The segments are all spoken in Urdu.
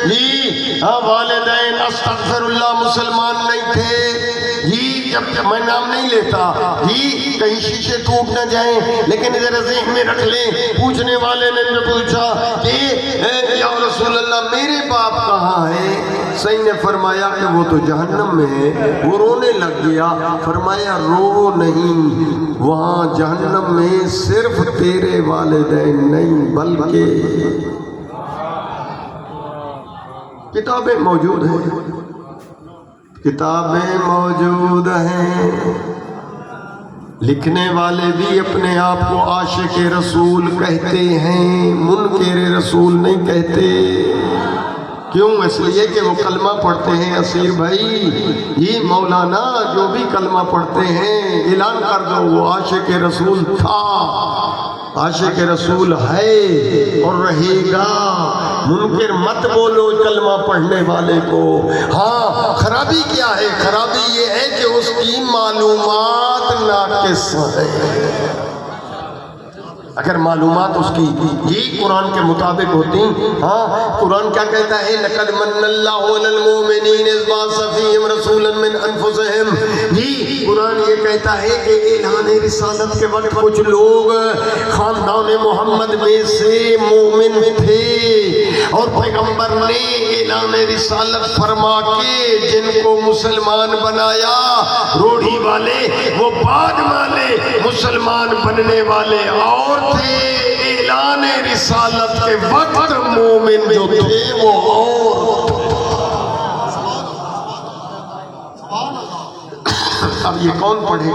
جی ہاں والدین استغفر اللہ مسلمان نہیں تھے جی، جب میں نام نہیں لیتا جی کہیں شیشے ٹوٹ نہ جائیں، لیکن ذرا ذہن میں رکھ لیں، پوچھنے والے نے مجھے پوچھا کہ یا رسول اللہ میرے باپ کہاں ہے؟ صحیح نے فرمایا کہ وہ تو جہنم میں ہے۔ وہ رونے لگ گیا، فرمایا رو نہیں، وہاں جہنم میں صرف تیرے والدین نہیں بلکہ کتابیں موجود ہیں، کتابیں موجود ہیں۔ لکھنے والے بھی اپنے آپ کو عاشق رسول کہتے ہیں، منکر رسول نہیں کہتے۔ کیوں؟ اس لیے کہ وہ کلمہ پڑھتے ہیں۔ اسیر بھائی یہ مولانا جو بھی کلمہ پڑھتے ہیں اعلان کر دو وہ عاشق رسول تھا، عاشق رسول ہے اور رہے گا۔ منکر مت بولو کلمہ پڑھنے والے کو۔ ہاں خرابی کیا ہے؟ خرابی یہ ہے کہ اس کی معلومات ناقص ہے۔ اگر معلومات اس کی یہ قرآن کے مطابق ہوتی، ہاں قرآن کیا کہتا ہے؟ لَقَدْ مَنَّ اللَّهُ عَلَى الْمُؤْمِنِينَ إِذْ بَعَثَ فِيهِمْ رَسُولًا مِّنْ أَنفُسِهِمْ۔ جی قرآن یہ کہتا ہے کہ اعلان رسالت کے وقت کچھ لوگ خاندان محمد میں سے مومن تھے اور پیغمبر نے اعلان رسالت فرما کے جن کو مسلمان بنایا، روڑی والے وہ بعد والے مسلمان بننے والے اور تھے، اعلان رسالت کے وقت مومن جو تھے وہ اور۔ اب یہ کون پڑھے؟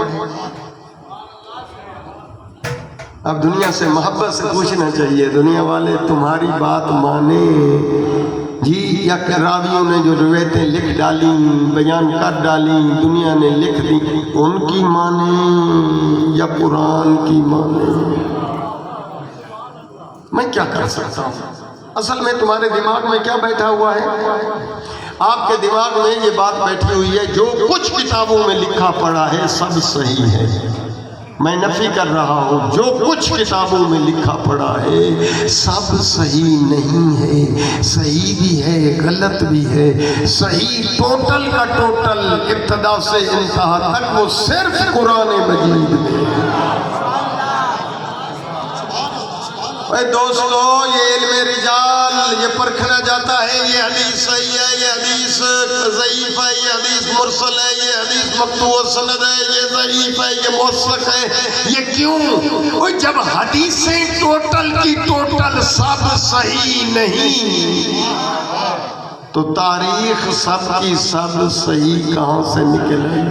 اب دنیا سے محبت سے پوچھنا چاہیے، دنیا والے تمہاری بات مانے جی یا راویوں نے جو روایتیں لکھ ڈالی بیان کر ڈالی دنیا نے لکھ دی ان کی مانے یا قرآن کی مانے؟ میں کیا کر سکتا ہوں؟ اصل میں تمہارے دماغ میں کیا بیٹھا ہوا ہے؟ آپ کے دماغ میں یہ بات بیٹھی ہوئی ہے جو کچھ کتابوں میں لکھا پڑا ہے سب صحیح ہے۔ میں نفی کر رہا ہوں جو کچھ کتابوں میں لکھا پڑا ہے سب صحیح نہیں ہے، صحیح بھی ہے غلط بھی ہے۔ صحیح ٹوٹل کا ٹوٹل ابتدا سے انتہا تک وہ صرف قرآن مجید میں۔ اے دوستو یہ علم رجال یہ پرکھنا جاتا ہے، یہ حدیث صحیح ہے، یہ حدیث ضعیف ہے، یہ حدیث مرسل ہے، یہ حدیث مقطوع سند ہے، یہ ضعیف ہے، یہ موثق ہے۔ یہ کیوں؟ جب حدیثیں ٹوٹل کی ٹوٹل سب صحیح نہیں تو تاریخ سب کی سب صحیح کہاں سے نکلے؟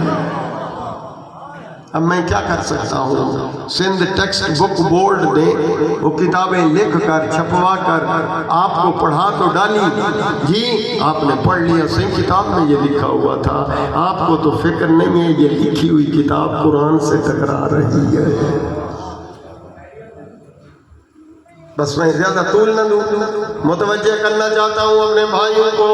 اب میں کیا کر سکتا ہوں؟ سندھ ٹیکسٹ بک بورڈ نے وہ کتابیں لکھ کر چھپوا کر آپ کو پڑھا تو ڈالی جی آپ نے پڑھ لیا، صحیح کتاب میں یہ لکھا ہوا تھا، آپ کو تو فکر نہیں ہے یہ لکھی ہوئی کتاب قرآن سے ٹکرا رہی ہے۔ بس میں زیادہ طول نہ لوں، متوجہ کرنا چاہتا ہوں اپنے بھائیوں کو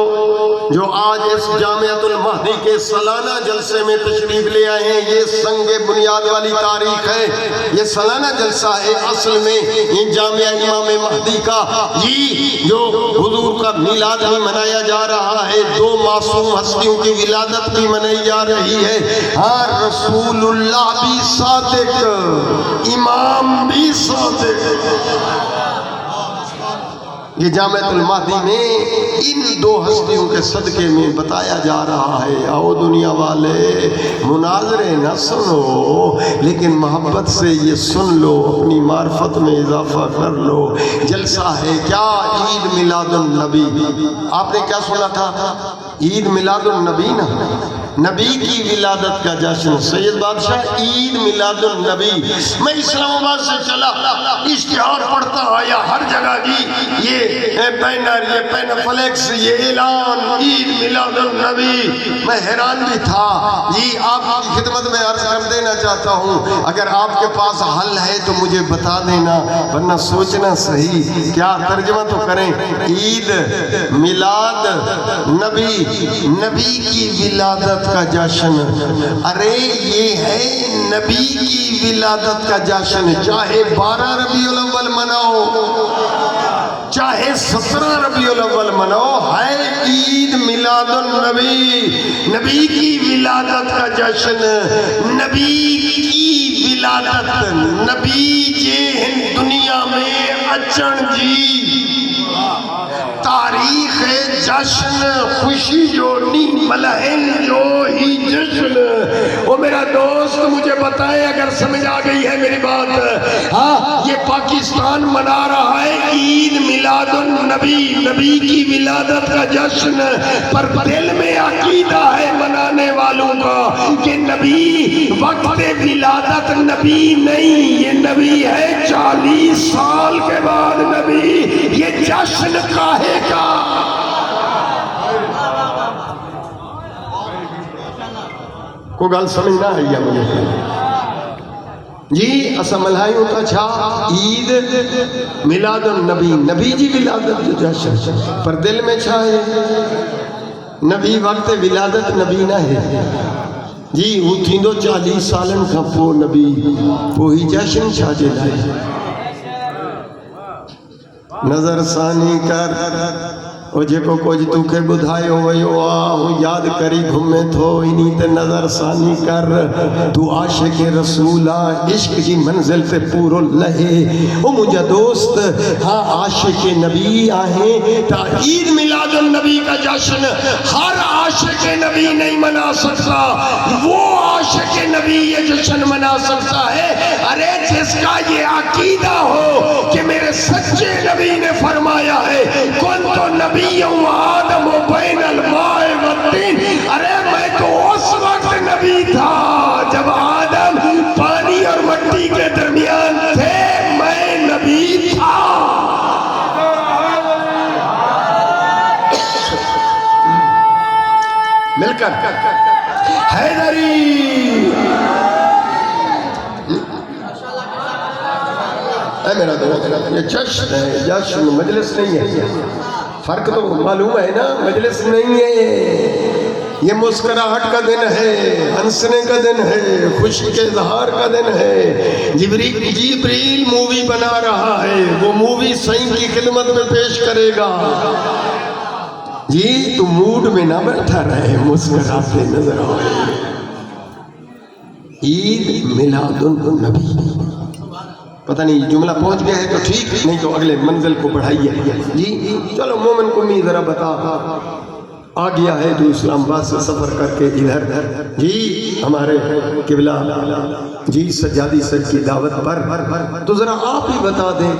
جو آج اس جامعۃ المہدی کے سالانہ جلسے میں تشریف لے آئے ہیں۔ یہ سنگ بنیاد والی تاریخ ہے، یہ سالانہ جلسہ ہے۔ اصل میں یہ جامعہ امام مہدی کا جی جو حضور کا میلاد بھی منایا جا رہا ہے، دو معصوم ہستیوں کی ولادت بھی منائی جا رہی ہے۔ ہاں رسول اللہ بھی صادق، امام بھی صادق۔ یہ جامعۃ المہدی میں ان دو ہستیوں کے صدقے میں بتایا جا رہا ہے۔ آؤ دنیا والے مناظرے نہ سنو لیکن محبت سے یہ سن لو، اپنی معرفت میں اضافہ کر لو۔ جلسہ ہے کیا؟ عید میلاد النبی۔ آپ نے کیا سنا تھا؟ عید میلاد النبی نا، نبی کی ولادت کا جشن، سید بادشاہ عید میلاد النبی۔ میں اسلام آباد سے چلا اشتہار پڑھتا آیا ہر جگہ جی یہ بینر، یہ پین فلیکس، یہ اعلان عید میلاد النبی۔ میں حیران بھی تھا جی آپ کی خدمت میں عرض کر دینا چاہتا ہوں اگر آپ کے پاس حل ہے تو مجھے بتا دینا، ورنہ سوچنا صحیح کیا ترجمہ تو کریں عید میلاد نبی، نبی کی ولادت کا جشن۔ ارے یہ ہے نبی کی ولادت کا جشن، چاہے 12 ربیع الاول مناؤ چاہے 17 ربیع الاول مناؤ، ہے عید میلاد النبی، نبی کی ولادت کا جشن، نبی کی ولادت، نبی جے دنیا میں اچن جی تاریخ جشن، خوشی جو نی ملہن جو ہی جشن۔ وہ میرا دوست مجھے بتائے اگر سمجھ آ گئی ہے میری بات، ہاں یہ پاکستان منا رہا ہے عید میلاد النبی، نبی کی ولادت کا جشن، پر دل میں عقیدہ ہے منانے والوں کا کہ نبی وقت ولادت نبی نہیں، یہ نبی ہے 40 سال کے بعد نبی، یہ جشن کاہے کا؟ کو گل سمجھنا ہے یا مجھے جی اسا ملائیوں کا چھا عید میلاد النبی، نبی جی ولادت جو جشن، پر دل میں چھا ہے نبی وقت ولادت نبی نہ ہے جی، وہ تھیندو 40 سالن کا پو نبی پوہی جشن چھا جے لائے۔ نظر ثانی کر او جے کو کچھ تو کے بدھائے ہوئے ہو یاد کری گھومے تھو انہی تے نظر ثانی کر، تو عاشق رسولہ عشق جی منزل تے پورو لہے۔ او مجھا دوست ہاں عاشق نبی آہیں تا عید میلاد النبی کا جشن ہر عاشق نبی نہیں منا سکتا، وہ عاشق نبی یہ جشن منا سکتا ہے۔ ارے جس کا یہ عقیدہ ہو کہ میرے سچے نبی نے فرمایا ہے کن تو نبی آدم و بین الماء والطین، ارے میں تو اس وقت نبی تھا جب آدم پانی اور مٹی کے درمیان تھے، میں نبی تھا۔ مل کر حیدری اے میرا دوست، یہ جشن ہے، جشن مجلس نہیں ہے، فرق تو معلوم ہے نا، مجلس نہیں ہے، یہ مسکراہٹ کا دن ہے، ہنسنے کا دن ہے، خوشی کے اظہار کا دن ہے۔ جبریل مووی بنا رہا ہے، وہ مووی سائیں کی خدمت میں پیش کرے گا جی، تو موڈ میں نہ بیٹھا رہے، مسکراتے نظر آئے۔ عید میلاد النبی، پتہ نہیں جملہ پہنچ گیا ہے تو ٹھیک، نہیں تو اگلے منزل کو بڑھائیے جی۔ چلو مومن کو نہیں ذرا بتا آ گیا ہے تو اسلام آباد سے سفر کر کے ادھر جی ہمارے قبلہ جی سجادی سج کی دعوت پر، تو ذرا آپ ہی بتا دیں کہ